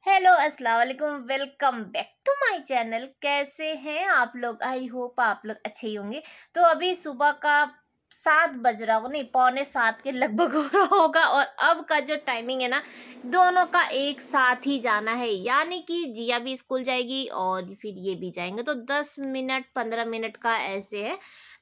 Hello अस्सलाम वालेकुम, welcome back to my channel. कैसे हैं आप लोग? आई होप आप लोग अच्छे ही होंगे। तो अभी सुबह का 7 बज रहा होगा, नहीं पौने 7 के लगभग हो रहा होगा। और अब का जो टाइमिंग है ना, दोनों का एक साथ ही जाना है, यानी कि जिया भी स्कूल जाएगी और फिर ये भी जाएंगे। तो 10 मिनट 15 मिनट का ऐसे है।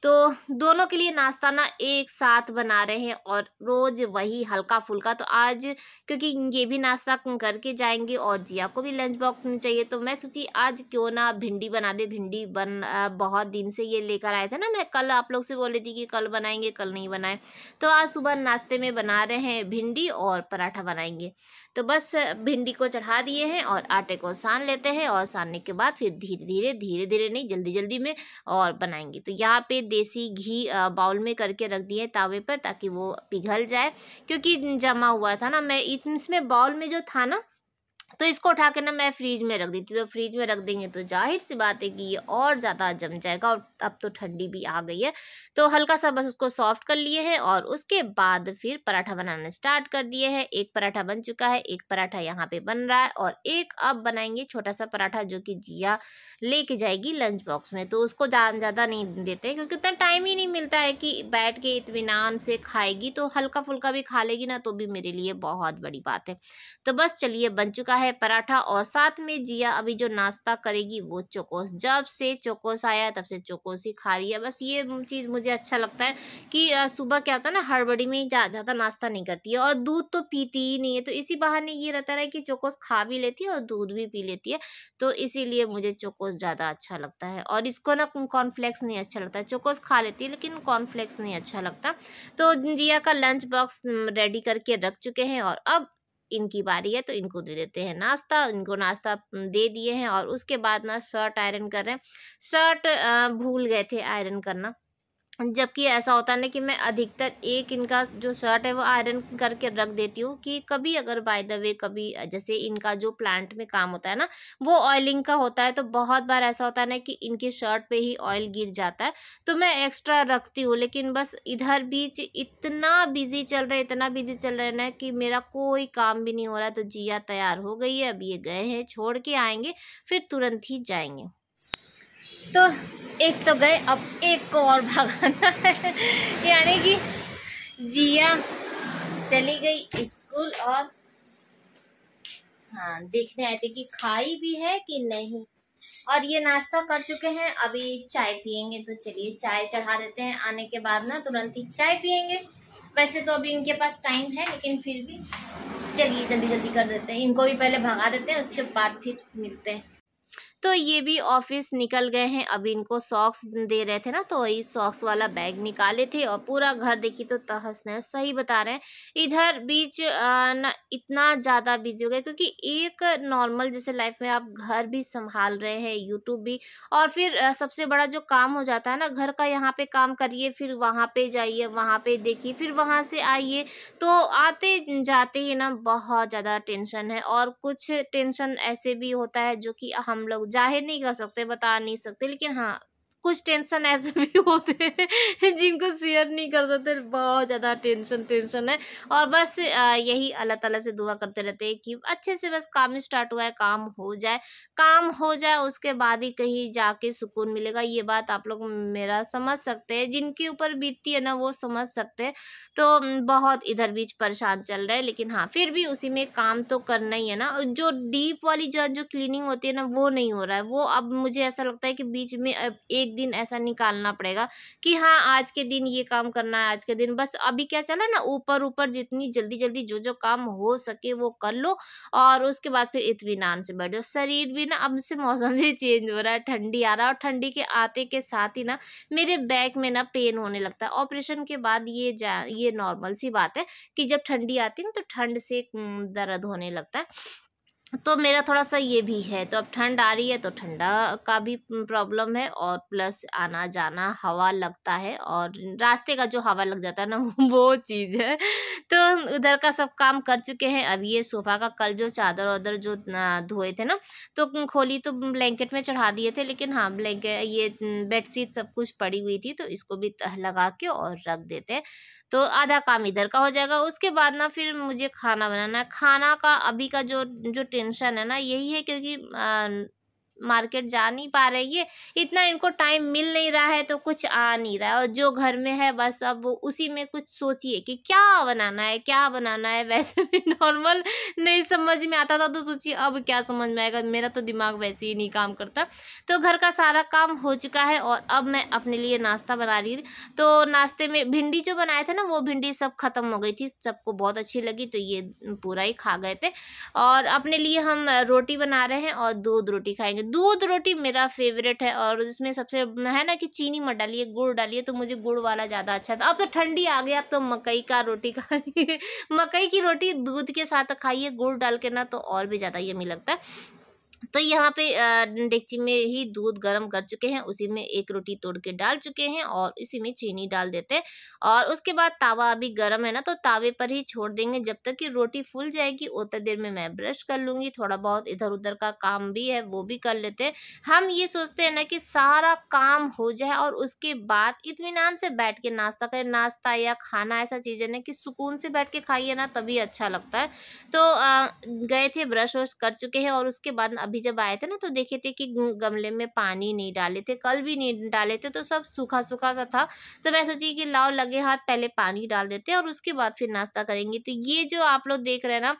तो दोनों के लिए नाश्ता ना एक साथ बना रहे हैं और रोज वही हल्का फुल्का। तो आज क्योंकि ये भी नाश्ता करके जाएंगे और जिया को भी लंच बॉक्स में चाहिए, तो मैं सोची आज क्यों ना भिंडी बना दे। भिंडी बहुत दिन से ये लेकर आए थे ना, मैं कल आप लोग से बोली थी कि कल बनाएंगे, कल नहीं बनाए। तो आज सुबह नाश्ते में बना रहे हैं भिंडी और पराठा बनाएंगे। तो बस भिंडी को चढ़ा दिए हैं और आटे को सान लेते हैं, और सानने के बाद फिर धीरे धीरे नहीं, जल्दी जल्दी में और बनाएंगे। तो यहाँ पे देसी घी बाउल में करके रख दिए तावे पर, ताकि वो पिघल जाए, क्योंकि जमा हुआ था ना। मैं इसमें बाउल में जो था ना, तो इसको उठा के ना मैं फ्रीज में रख दी थी। तो फ्रीज में रख देंगे तो जाहिर सी बात है कि ये और ज़्यादा जम जाएगा। और अब तो ठंडी भी आ गई है, तो हल्का सा बस उसको सॉफ्ट कर लिए हैं और उसके बाद फिर पराठा बनाना स्टार्ट कर दिए हैं। एक पराठा बन चुका है, एक पराठा यहाँ पे बन रहा है, और एक अब बनाएंगे छोटा सा पराठा, जो कि जिया लेके जाएगी लंच बॉक्स में। तो उसको ज़्यादा नहीं देते हैं, क्योंकि उतना टाइम ही नहीं मिलता है कि बैठ के इत्मीनान से खाएगी। तो हल्का फुल्का भी खा लेगी ना, तो भी मेरे लिए बहुत बड़ी बात है। तो बस चलिए, बन चुका है पराठा, और साथ में जिया अभी जो नाश्ता करेगी वो चोकोस। जब से चोकोस आया है तब से चोकोस ही खा रही है। बस ये चीज़ मुझे अच्छा लगता है कि सुबह क्या होता है ना, हड़बड़ी में ज़्यादा नाश्ता नहीं करती है और दूध तो पीती ही नहीं है। तो इसी बहाने ये रहता है कि चोकोस खा भी लेती है और दूध भी पी लेती है। तो इसीलिए मुझे चोकोस ज़्यादा अच्छा लगता है। और इसको ना कॉर्नफ्लेक्स नहीं अच्छा लगता है। चोकोस खा लेती है लेकिन कॉर्नफ्लेक्स नहीं अच्छा लगता। तो जिया का लंच बॉक्स रेडी करके रख चुके हैं, और अब इनकी बारी है, तो इनको दे देते हैं नाश्ता। इनको नाश्ता दे दिए हैं, और उसके बाद ना शर्ट आयरन कर रहे हैं। शर्ट भूल गए थे आयरन करना। जबकि ऐसा होता है ना कि मैं अधिकतर एक इनका जो शर्ट है वो आयरन करके रख देती हूँ, कि कभी अगर बाय द वे कभी जैसे इनका जो प्लांट में काम होता है ना, वो ऑयलिंग का होता है। तो बहुत बार ऐसा होता है ना कि इनके शर्ट पे ही ऑयल गिर जाता है, तो मैं एक्स्ट्रा रखती हूँ। लेकिन बस इधर बीच इतना बिजी चल रहा है, इतना बिजी चल रहा है ना, कि मेरा कोई काम भी नहीं हो रहा है। तो जिया तैयार हो गई है, अब ये गए हैं, छोड़ के आएंगे, फिर तुरंत ही जाएंगे। तो एक तो गए, अब एक को और भगाना है। यानी कि जिया चली गई स्कूल, और हाँ, देखने आए थे कि खाई भी है कि नहीं। और ये नाश्ता कर चुके हैं, अभी चाय पियेंगे। तो चलिए चाय चढ़ा देते हैं, आने के बाद ना तुरंत ही चाय पियेंगे। वैसे तो अभी इनके पास टाइम है, लेकिन फिर भी चलिए जल्दी जल्दी कर देते हैं, इनको भी पहले भगा देते हैं, उसके बाद फिर मिलते हैं। तो ये भी ऑफिस निकल गए हैं। अभी इनको सॉक्स दे रहे थे ना, तो वही सॉक्स वाला बैग निकाले थे, और पूरा घर देखिए तो तहस नहस। सही बता रहे हैं, इधर बीच ना इतना ज़्यादा बिजी हो गए, क्योंकि एक नॉर्मल जैसे लाइफ में आप घर भी संभाल रहे हैं, यूट्यूब भी, और फिर सबसे बड़ा जो काम हो जाता है ना घर का, यहाँ पे काम करिए, फिर वहाँ पे जाइए, वहाँ पे देखिए, फिर वहाँ से आइए। तो आते जाते ही ना बहुत ज़्यादा टेंशन है। और कुछ टेंशन ऐसे भी होता है जो कि हम लोग ज़ाहिर नहीं कर सकते, बता नहीं सकते, लेकिन हाँ, कुछ टेंशन ऐसे भी होते हैं जिनको शेयर नहीं कर सकते। बहुत ज़्यादा टेंशन है। और बस यही अल्लाह ताला से दुआ करते रहते हैं कि अच्छे से बस काम स्टार्ट हुआ है, काम हो जाए। काम हो जाए उसके बाद ही कहीं जाके सुकून मिलेगा। ये बात आप लोग मेरा समझ सकते हैं, जिनके ऊपर बीतती है ना वो समझ सकते हैं। तो बहुत इधर बीच परेशान चल रहा है, लेकिन हाँ फिर भी उसी में काम तो करना ही है ना। जो डीप वाली जो क्लीनिंग होती है ना, वो नहीं हो रहा है। वो अब मुझे ऐसा लगता है कि बीच में अब एक दिन ऐसा निकालना पड़ेगा कि हाँ आज के दिन ये काम करना है, आज के दिन बस अभी क्या चला ना, ऊपर ऊपर जितनी जल्दी जल्दी जो काम हो सके वो कर लो, और उसके बाद फिर इत्मीनान से बैठ जाओ। शरीर भी ना, अब से मौसम भी चेंज हो रहा है, ठंडी आ रहा है, और ठंडी के आते के साथ ही ना मेरे बैक में ना पेन होने लगता है। ऑपरेशन के बाद ये नॉर्मल सी बात है कि जब ठंडी आती है ना, तो ठंड से दर्द होने लगता है। तो मेरा थोड़ा-सा ये भी है। तो अब ठंड आ रही है तो ठंडा का भी प्रॉब्लम है, और प्लस आना-जाना, हवा लगता है, और रास्ते का जो हवा लग जाता है ना वो चीज़ है। तो उधर का सब काम कर चुके हैं। अब ये सोफ़ा का कल जो चादर-वादर जो धोए थे ना, तो खोली तो ब्लैंकेट में चढ़ा दिए थे, लेकिन हाँ ये बेडशीट सब कुछ पड़ी हुई थी, तो इसको भी तह लगा के और रख देते हैं। तो आधा काम इधर का हो जाएगा। उसके बाद ना फिर मुझे खाना बनाना है। खाना का अभी का जो जो टेंशन है ना यही है, क्योंकि मार्केट जा नहीं पा रही है, इतना इनको टाइम मिल नहीं रहा है तो कुछ आ नहीं रहा है, और जो घर में है बस अब उसी में कुछ सोचिए कि क्या बनाना है क्या बनाना है। वैसे भी नॉर्मल नहीं समझ में आता था, तो सोचिए अब क्या समझ में आएगा, मेरा तो दिमाग वैसे ही नहीं काम करता। तो घर का सारा काम हो चुका है और अब मैं अपने लिए नाश्ता बना रही थी। तो नाश्ते में भिंडी जो बनाए थे ना, वो भिंडी सब खत्म हो गई थी, सबको बहुत अच्छी लगी तो ये पूरा ही खा गए थे। और अपने लिए हम रोटी बना रहे हैं और दूध रोटी खाएंगे। दूध रोटी मेरा फेवरेट है, और इसमें सबसे है ना कि चीनी मत डालिए, गुड़ डालिए, तो मुझे गुड़ वाला ज़्यादा अच्छा था। अब तो ठंडी आ गई, अब तो मकई का रोटी खाइए मकई की रोटी दूध के साथ खाइए गुड़ डाल के ना, तो और भी ज़्यादा यम्मी लगता है। तो यहाँ पे डेगची में ही दूध गर्म कर चुके हैं, उसी में एक रोटी तोड़ के डाल चुके हैं और इसी में चीनी डाल देते हैं। और उसके बाद तावा अभी गर्म है ना, तो तावे पर ही छोड़ देंगे जब तक कि रोटी फूल जाएगी। उतनी देर में मैं ब्रश कर लूँगी, थोड़ा बहुत इधर उधर का काम भी है वो भी कर लेते हैं। हम ये सोचते हैं ना कि सारा काम हो जाए और उसके बाद इत्मीनान से बैठ के नाश्ता करें। नाश्ता या खाना ऐसा चीज़ है ना कि सुकून से बैठ के खाइए ना, तभी अच्छा लगता है। तो गए थे, ब्रश वश कर चुके हैं और उसके बाद अभी जब आए थे ना, तो देखे थे कि गमले में पानी नहीं डाले थे, कल भी नहीं डाले थे, तो सब सूखा सूखा सा था। तो मैं सोची कि लाओ लगे हाथ पहले पानी डाल देते हैं और उसके बाद फिर नाश्ता करेंगे। तो ये जो आप लोग देख रहे हैं ना,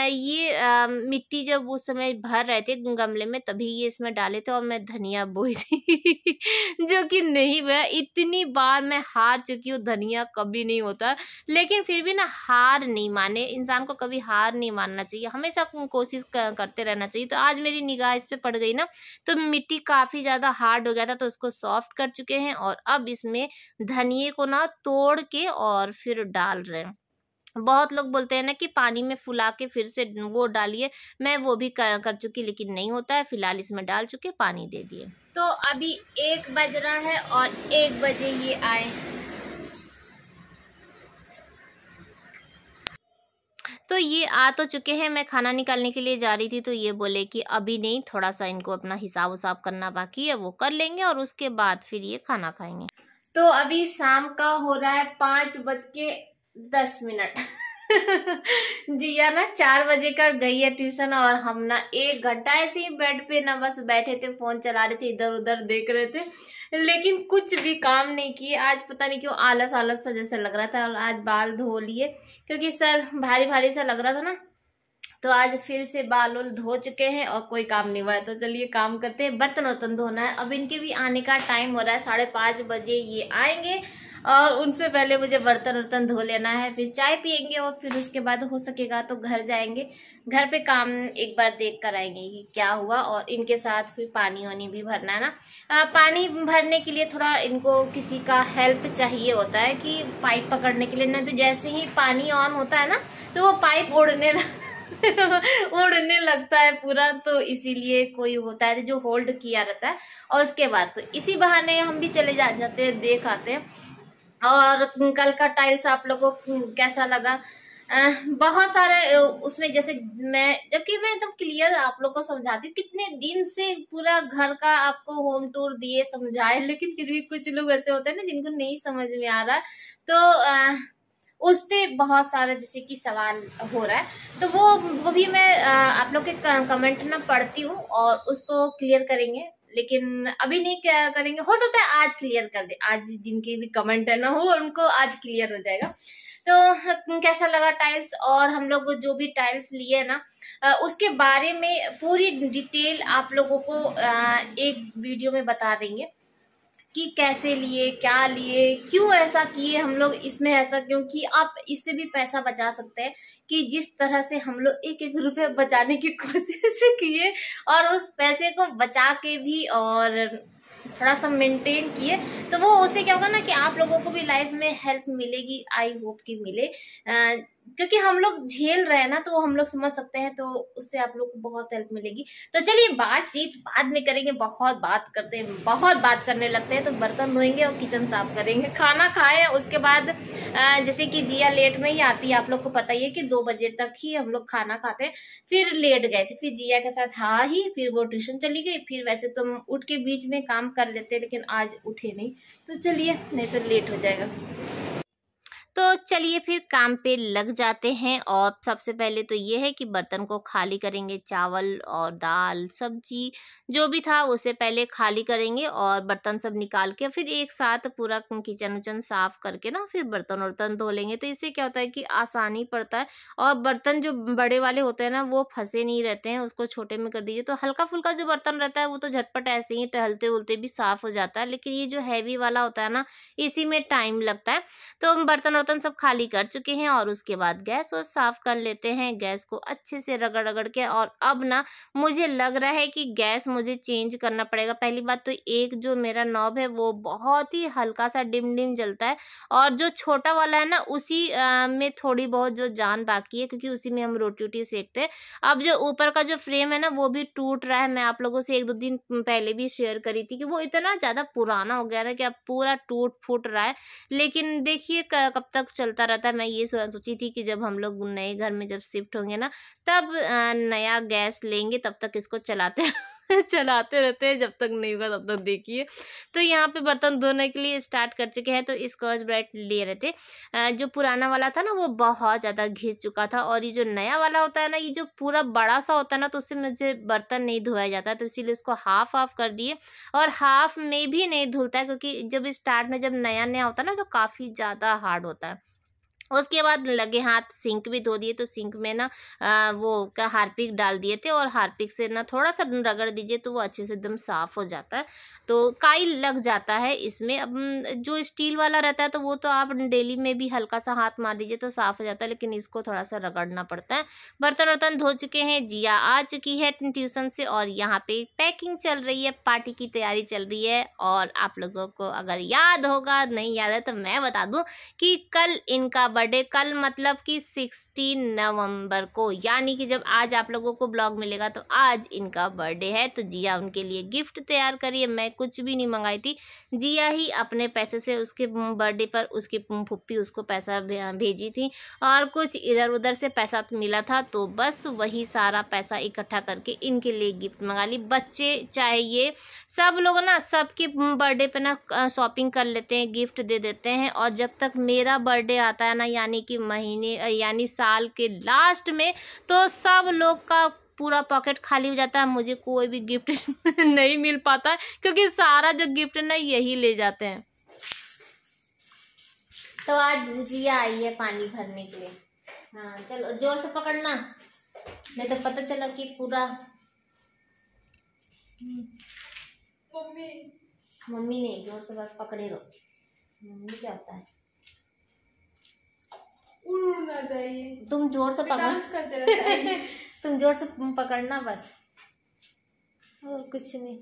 ये मिट्टी जब उस समय भर रहे थे गमले में, तभी ये इसमें डाले थे और मैं धनिया बोई थी जो कि नहीं हुआ। इतनी बार मैं हार चुकी हूँ, धनिया कभी नहीं होता, लेकिन फिर भी ना हार नहीं माने, इंसान को कभी हार नहीं मानना चाहिए, हमेशा कोशिश करते रहना चाहिए। तो आज मेरी निगाह इस पे पड़ गई ना, तो मिट्टी काफ़ी ज़्यादा हार्ड हो गया था, तो उसको सॉफ्ट कर चुके हैं और अब इसमें धनिये को ना तोड़ के और फिर डाल रहे हैं। बहुत लोग बोलते हैं ना कि पानी में फुला के फिर से वो डालिए, मैं वो भी कर चुकी, लेकिन नहीं होता है। फिलहाल इसमें डाल चुके, पानी दे दिए। तो अभी 1 बज रहा है और 1 बजे ये आए। तो ये आ तो चुके हैं, मैं खाना निकालने के लिए जा रही थी, तो ये बोले कि अभी नहीं, थोड़ा सा इनको अपना हिसाब उसाब करना बाकी है, वो कर लेंगे और उसके बाद फिर ये खाना खाएंगे। तो अभी शाम का हो रहा है 5:10। जिया ना 4 बजे कर गई है ट्यूशन, और हम ना 1 घंटा ऐसे ही बेड पे ना बस बैठे थे, फोन चला रहे थे, इधर उधर देख रहे थे, लेकिन कुछ भी काम नहीं किए। आज पता नहीं क्यों आलस आलस सा जैसे लग रहा था, और आज बाल धो लिए क्योंकि सर भारी भारी सा लग रहा था ना, तो आज फिर से बाल उल धो चुके हैं और कोई काम नहीं हुआ है। तो चलिए काम करते हैं। बर्तन वर्तन धोना है, अब इनके भी आने का टाइम हो रहा है, 5:30 बजे ये आएंगे और उनसे पहले मुझे बर्तन वर्तन धो लेना है, फिर चाय पियेंगे और फिर उसके बाद हो सकेगा तो घर जाएंगे। घर पे काम एक बार देख कर आएंगे कि क्या हुआ, और इनके साथ फिर पानी वानी भी भरना है ना। पानी भरने के लिए थोड़ा इनको किसी का हेल्प चाहिए होता है कि पाइप पकड़ने के लिए, ना तो जैसे ही पानी ऑन होता है ना, तो वो पाइप उड़ने लगता है पूरा। तो इसीलिए कोई होता है जो होल्ड किया रहता है, और उसके बाद तो इसी बहाने हम भी चले जाते हैं, देख आते हैं। और कल का टाइल्स आप लोगों को कैसा लगा? बहुत सारे उसमें, जैसे जबकि मैं एकदम क्लियर आप लोग को समझाती हूँ, कितने दिन से पूरा घर का आपको होम टूर दिए समझाए, लेकिन फिर भी कुछ लोग ऐसे होते हैं ना जिनको नहीं समझ में आ रहा। तो उस पे बहुत सारा जैसे कि सवाल हो रहा है, तो वो भी मैं आप लोग के कमेंट ना पढ़ती हूँ और उसको क्लियर करेंगे, लेकिन अभी नहीं क्या करेंगे, हो सकता है आज क्लियर कर दे, आज जिनके भी कमेंट है ना हो उनको आज क्लियर हो जाएगा। तो कैसा लगा टाइल्स, और हम लोग जो भी टाइल्स लिए ना उसके बारे में पूरी डिटेल आप लोगों को एक वीडियो में बता देंगे कि कैसे लिए, क्या लिए, क्यों ऐसा किए हम लोग, इसमें ऐसा क्योंकि आप इससे भी पैसा बचा सकते हैं कि जिस तरह से हम लोग 1-1 रुपए बचाने की कोशिश किए और उस पैसे को बचा के भी और थोड़ा सा मेंटेन किए, तो वो उससे क्या होगा ना कि आप लोगों को भी लाइफ में हेल्प मिलेगी। आई होप कि मिले, क्योंकि हम लोग झेल रहे हैं ना, तो हम लोग समझ सकते हैं, तो उससे आप लोग को बहुत हेल्प मिलेगी। तो चलिए बातचीत बाद में करेंगे, बहुत बात करते हैं, बहुत बात करने लगते हैं। तो बर्तन धोएंगे और किचन साफ करेंगे, खाना खाएं, उसके बाद जैसे कि जिया लेट में ही आती है, आप लोग को पता ही है कि 2 बजे तक ही हम लोग खाना खाते हैं। फिर लेट गए थे, फिर जिया के साथ फिर वो ट्यूशन चली गई। फिर वैसे तो उठ के बीच में काम कर लेते, लेकिन आज उठे नहीं, तो चलिए नहीं तो लेट हो जाएगा। तो चलिए फिर काम पे लग जाते हैं। और सबसे पहले तो ये है कि बर्तन को खाली करेंगे, चावल और दाल सब्जी जो भी था उसे पहले खाली करेंगे और बर्तन सब निकाल के फिर एक साथ पूरा किचन उचन साफ करके ना फिर बर्तन वर्तन धो लेंगे। तो इससे क्या होता है कि आसानी पड़ता है और बर्तन जो बड़े वाले होते हैं ना वो फंसे नहीं रहते हैं, उसको छोटे में कर दीजिए तो हल्का फुल्का जो बर्तन रहता है वो तो झटपट ऐसे ही टहलते उलते भी साफ हो जाता है। लेकिन ये जो हैवी वाला होता है ना इसी में टाइम लगता है। तो हम बर्तन वर्तन सब खाली कर चुके हैं और उसके बाद गैस और साफ कर लेते हैं, गैस को अच्छे से रगड़ रगड़ के। और अब ना मुझे लग रहा है कि गैस मुझे चेंज करना पड़ेगा। पहली बात तो एक जो मेरा नॉब है वो बहुत ही हल्का सा डिम डिम जलता है और जो छोटा वाला है ना उसी में थोड़ी बहुत जो जान बाकी है, क्योंकि उसी में हम रोटी वोटी सेकते हैं। अब जो ऊपर का जो फ्रेम है ना वो भी टूट रहा है। मैं आप लोगों से 1-2 दिन पहले भी शेयर करी थी कि वो इतना ज़्यादा पुराना हो गया है कि अब पूरा टूट फूट रहा है। लेकिन देखिए कब तक चलता रहता है। मैं ये सोची थी कि जब हम लोग नए घर में जब शिफ्ट होंगे ना तब नया गैस लेंगे, तब तक इसको चलाते चलाते रहते हैं, जब तक नहीं होगा तब तक देखिए। तो यहाँ पे बर्तन धोने के लिए स्टार्ट कर चुके हैं। तो स्कॉच ब्राइट लिए रहे थे, जो पुराना वाला था ना वो बहुत ज़्यादा घिस चुका था और ये जो नया वाला होता है ना ये जो पूरा बड़ा सा होता है ना तो उससे मुझे बर्तन नहीं धोया जाता है। तो इसीलिए उसको हाफ हाफ कर दिए और हाफ में भी नहीं धुलता है, क्योंकि जब स्टार्ट में जब नया नया होता है ना तो काफ़ी ज़्यादा हार्ड होता है। उसके बाद लगे हाथ सिंक भी धो दिए। तो सिंक में ना वो क्या हार्पिक डाल दिए थे और हार्पिक से ना थोड़ा सा रगड़ दीजिए तो वो अच्छे से एकदम साफ हो जाता है। तो काई लग जाता है इसमें। अब जो स्टील वाला रहता है तो वो तो आप डेली में भी हल्का सा हाथ मार दीजिए तो साफ हो जाता है, लेकिन इसको थोड़ा सा रगड़ना पड़ता है। बर्तन वर्तन धो चुके हैं, जिया आ चुकी है ट्यूशन से और यहाँ पे पैकिंग चल रही है, पार्टी की तैयारी चल रही है। और आप लोगों को अगर याद होगा, नहीं याद है तो मैं बता दूं कि कल इनका बर्थडे, कल मतलब कि 16 नवंबर को, यानी कि जब आज आप लोगों को ब्लॉग मिलेगा तो आज इनका बर्थडे है। तो जिया उनके लिए गिफ्ट तैयार करी है, मैं कुछ भी नहीं मंगाई थी। जिया ही अपने पैसे से उसके बर्थडे पर उसकी फुप्पी उसको पैसा भेजी थी और कुछ इधर उधर से पैसा मिला था तो बस वही सारा पैसा इकट्ठा करके इनके लिए गिफ्ट मंगा ली। बच्चे चाहे ये सब लोग ना सबके बर्थडे पे ना शॉपिंग कर लेते हैं, गिफ्ट दे देते हैं। और जब तक मेरा बर्थडे आता है ना यानी कि महीने यानी साल के लास्ट में, तो सब लोग का पूरा पॉकेट खाली हो जाता है, मुझे कोई भी गिफ्ट नहीं मिल पाता है क्योंकि सारा जो गिफ्ट है ना यही ले जाते हैं। तो आज जिया आई है पानी भरने के लिए। हाँ चलो जोर से पकड़ना, नहीं तो पता चला कि पूरा मम्मी नहीं, जोर से बस पकड़े रहो। मम्मी क्या होता है, उड़ना चाहिए, तुम जोर से पकड़ करते रहता है तुम जोर से पकड़ना बस, और कुछ नहीं।